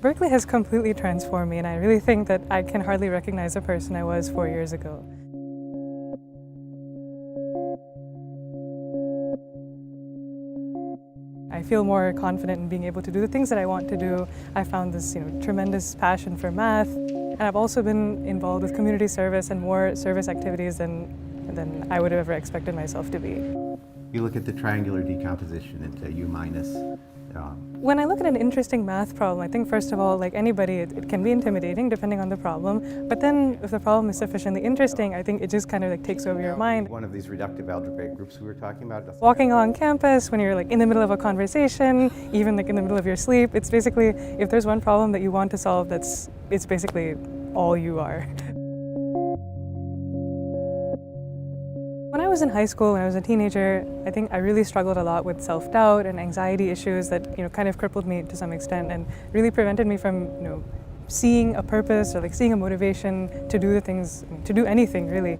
Berkeley has completely transformed me, and I really think that I can hardly recognize the person I was 4 years ago. I feel more confident in being able to do the things that I want to do. I found this tremendous passion for math, and I've also been involved with community service and more service activities than I would have ever expected myself to be. You look at the triangular decomposition into U minus. When I look at an interesting math problem, I think first of all, like anybody, it can be intimidating depending on the problem. But then if the problem is sufficiently interesting, I think it just kind of like takes over your mind. One of these reductive algebraic groups we were talking about. Walking along campus, when you're like in the middle of a conversation, even like in the middle of your sleep, it's basically, if there's one problem that you want to solve, it's basically all you are. When I was in high school, when I was a teenager, I think I really struggled a lot with self-doubt and anxiety issues that kind of crippled me to some extent and really prevented me from seeing a purpose or like seeing a motivation to do the things, to do anything really.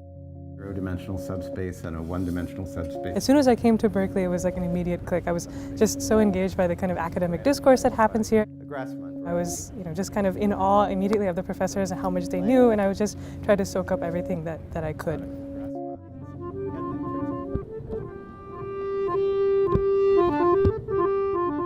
Zero-dimensional subspace and a one-dimensional subspace. As soon as I came to Berkeley, it was like an immediate click. I was just so engaged by the kind of academic discourse that happens here. I was just kind of in awe immediately of the professors and how much they knew, and I would just try to soak up everything that I could.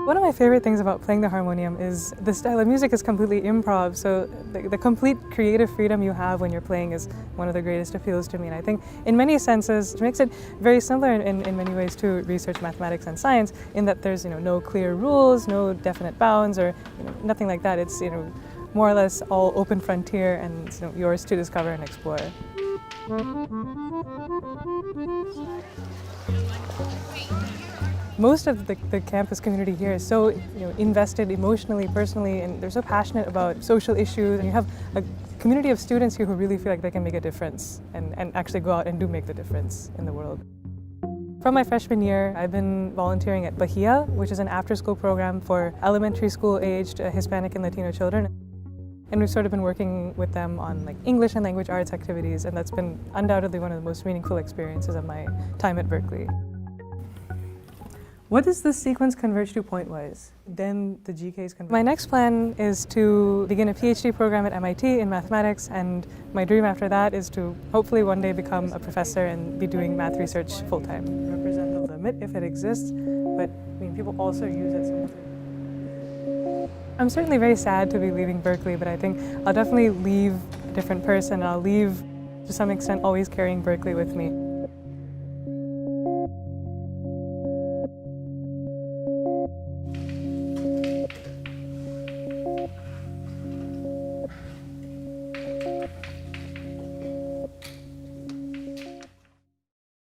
One of my favorite things about playing the harmonium is the style of music is completely improv, so the complete creative freedom you have when you're playing is one of the greatest appeals to me. And I think in many senses it makes it very similar in many ways to research mathematics and science, in that there's no clear rules, no definite bounds, or nothing like that. It's more or less all open frontier and yours to discover and explore. Most of the campus community here is so invested emotionally, personally, and they're so passionate about social issues. And you have a community of students here who really feel like they can make a difference and actually go out and do make the difference in the world. From my freshman year, I've been volunteering at Bahia, which is an after-school program for elementary school-aged Hispanic and Latino children. And we've sort of been working with them on like English and language arts activities, and that's been undoubtedly one of the most meaningful experiences of my time at Berkeley. What does this sequence converge to point-wise? Then the GKs converge. My next plan is to begin a PhD program at MIT in mathematics, and my dream after that is to hopefully one day become a professor and be doing math research full-time. Represent the limit if it exists, but people also use it sometimes. I'm certainly very sad to be leaving Berkeley, but I think I'll definitely leave a different person. I'll leave, to some extent, always carrying Berkeley with me.